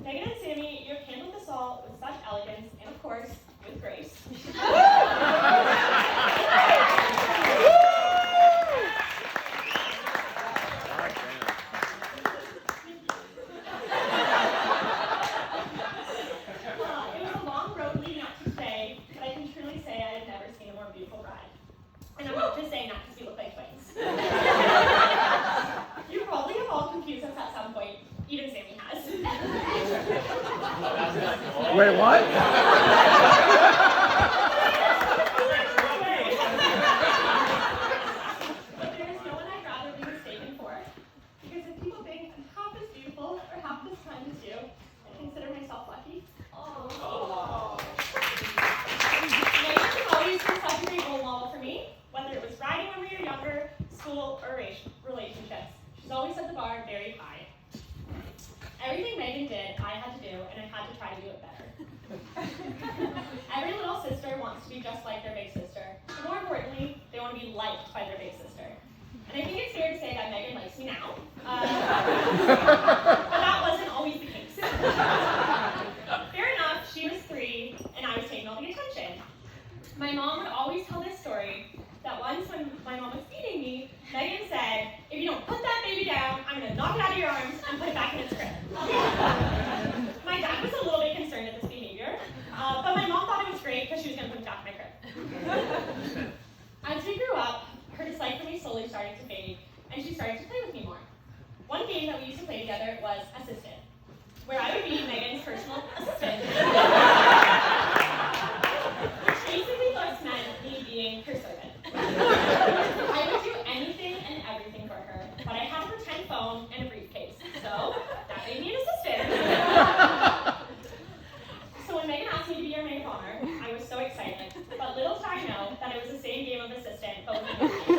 Megan and Sammy, you have handled this all with such elegance and, of course, with grace. It was a long road leading up to today, but I can truly say I have never seen a more beautiful bride. And I'm not just saying that because you look like twins. You probably have all confused us at some point. Even Sammy has. Wait, what? But there is no one I'd rather be mistaken for. Because if people think I'm half as beautiful or half as kind as you, I consider myself lucky. Megan has always been such a great role model for me, whether it was riding when we were younger, school, or relationships. She's always set the bar very high. Everything Megan did, I had to do, and I had to try to do it better. Every little sister wants to be just like their big sister, but more importantly, they want to be liked by their big sister. And I think it's fair to say that Megan likes me now, but that wasn't always the case. Fair enough, she was 3, and I was taking all the attention. My mom would always tell this story, that once when my mom was feeding me, Megan said, "If you don't put that baby down, I'm going to knock it out of your arms and put it back in its crib." My dad was a little bit concerned at this behavior, but my mom thought it was great because she was going to put it back in my crib. As we grew up, her dislike for me slowly started to fade, and she started to play with me more. One game that we used to play together was Assistant, where I would be Megan's personal assistant. Which basically just meant me being her servant. I would do anything and everything for her, but I had a pretend phone and a briefcase, so that made me an assistant. So when Megan asked me to be her maid of honor, I was so excited, but little did I know that it was the same game of assistant, but with me.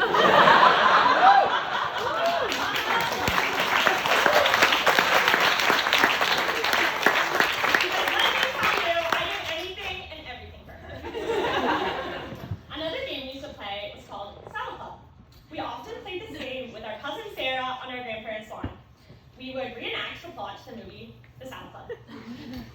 We would reenact the plot to the movie, The Saddle Club.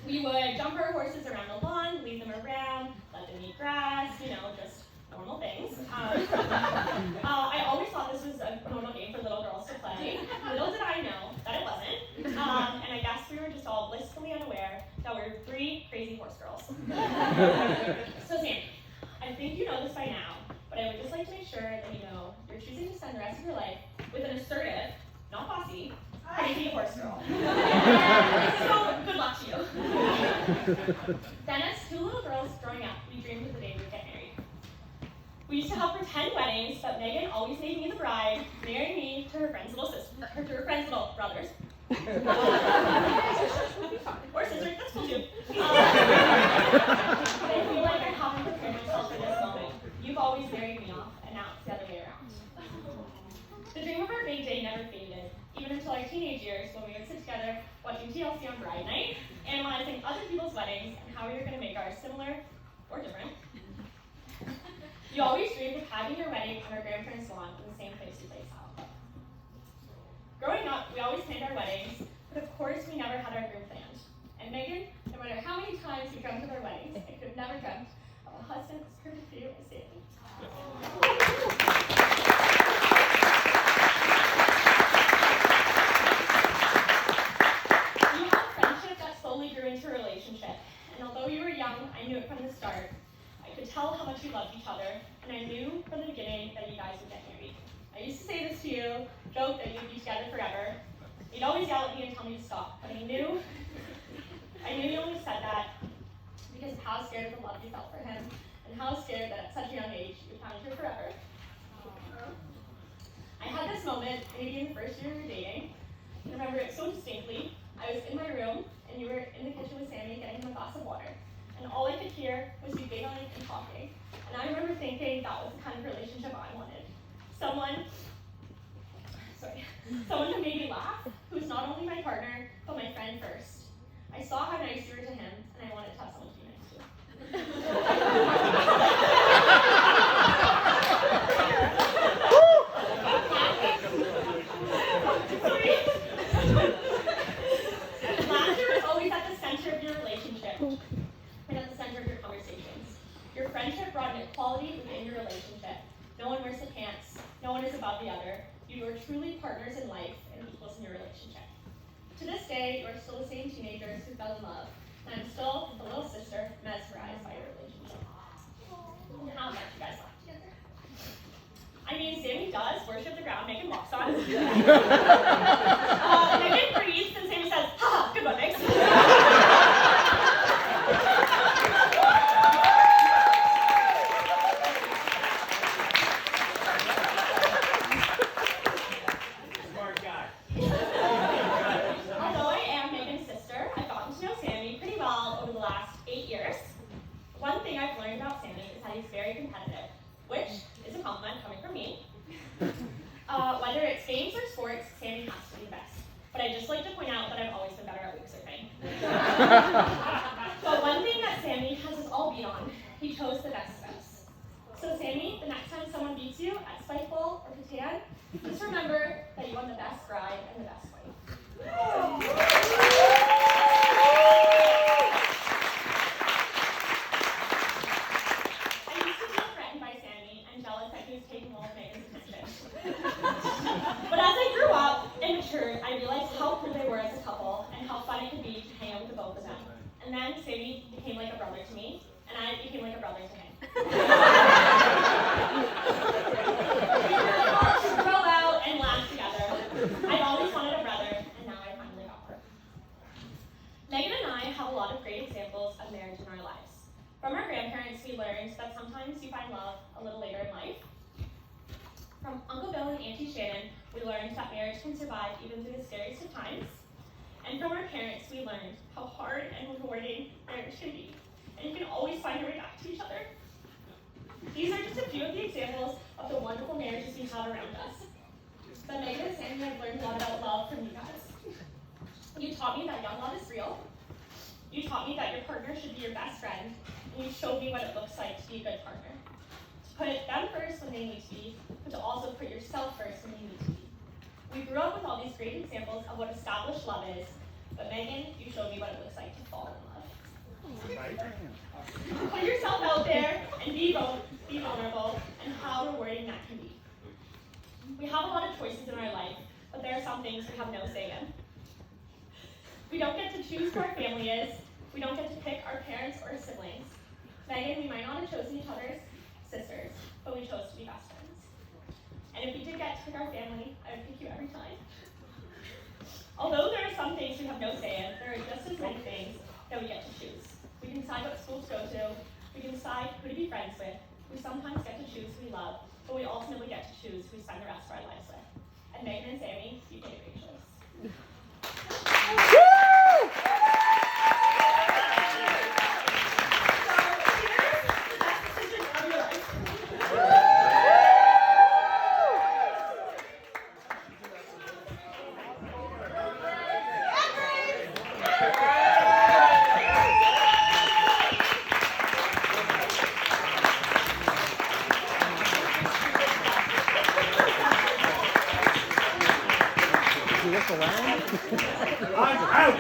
We would jump our horses around the lawn, lead them around, let them eat grass, just normal things. I always thought this was a normal game for little girls to play. Little did I know that it wasn't. And I guess we were just all blissfully unaware that we were 3 crazy horse girls. So Sammy, I think you know this by now, but I would just like to make sure that you know you're choosing to spend the rest of your life with an assertive, not bossy, crazy horse girl. So, good luck to you. Then as 2 little girls growing up, we dreamed of the day we would get married. We used to have pretend weddings, but Megan always made me the bride, marrying me to her friend's little brothers. Or sisters, that's cool too. But I feel like I haven't prepared myself for this moment. You've always married me off, and now it's the other way around. The dream of our big day never faded, even until our teenage years when we would sit together watching TLC on Bride Night, analyzing other people's weddings and how we were going to make ours similar or different. You always dreamed of having your wedding on our grandparents' lawn in the same place you played Saddle Club. Growing up, we always planned our weddings, but of course we never had our groom planned. And Megan, no matter how many times we dreamt of our weddings, I could have never dreamt of a husband as perfect for you as Sammy. Into a relationship, and although we were young, I knew it from the start. I could tell how much we loved each other, and I knew from the beginning that you guys would get married. I used to say this to you, joke that you'd be together forever. You'd always yell at me and tell me to stop, but I knew you only said that because of how scared of the love you felt for him, and how scared that at such a young age you found her forever. I had this moment, maybe in the first year we were dating. I remember it so distinctly. I was in my room, and you were in the kitchen with Sammy getting him a glass of water. And all I could hear was you giggling and talking. And I remember thinking that was the kind of relationship I wanted. Someone who made me laugh, who was not only my partner, but my friend first. I saw how nice you were to him, and I wanted to have someone to be nice to. Laughter we're still the same teenagers who fell in love, and I'm still the little sister mesmerized by your relationship. How much you guys laugh together? I mean, Sammy does worship the ground Megan walks on. Megan breathes, and Sammy says, "Ha, good one, thanks." Smart guy. Although I am Megan's sister, I've gotten to know Sammy pretty well over the last 8 years. One thing I've learned about Sammy is that he's very competitive, which is a compliment coming from me. Whether it's games or sports, Sammy has to be the best. But I'd just like to point out that I've always been better at wing surfing. But one thing that Sammy has us all beat on, he chose the best spouse. So Sammy, the next time someone beats you at Spikeball or Catan, just remember that you won the best bride and the best wife. I used to feel threatened by Sammy and jealous that he was taking all of Megan's attention. But as I grew up and matured, I realized how cool they were as a couple and how fun it could be to hang out with the both of them. And then Sammy became like a brother to me, and I became like a brother to him. We were able to grow out and laugh together. I've always wanted a brother, and now I finally got one. Megan and I have a lot of great examples of marriage in our lives. From our grandparents, we learned that sometimes you find love a little later in life. From Uncle Bill and Auntie Shannon, we learned that marriage can survive even through the scariest of times. And from our parents, we learned how hard and rewarding marriage can be. And you can always find your way back to each other. These are just a few of the examples of the wonderful marriages we have around us. But Megan and Sammy have learned a lot about love from you guys. You taught me that young love is real. You taught me that your partner should be your best friend. And you showed me what it looks like to be a good partner. To put them first when they need to be, but to also put yourself first when you need to be. We grew up with all these great examples of what established love is, but Megan, you showed me what it looks like to fall in love. Put yourself out there and be vulnerable, and how rewarding that can be. We have a lot of choices in our life, but there are some things we have no say in. We don't get to choose who our family is. We don't get to pick our parents or siblings. Megan, we might not have chosen each other's sisters, but we chose to be best friends. And if we did get to pick our family, I would pick you every time. Although there are some things we have no say in, there are just as many things that we get to choose. We can decide what school to go to. We can decide who to be friends with. We sometimes get to choose who we love, but we ultimately get to choose who we spend the rest of our lives with. And Megan and Sammy, you made a great choice. I'm out!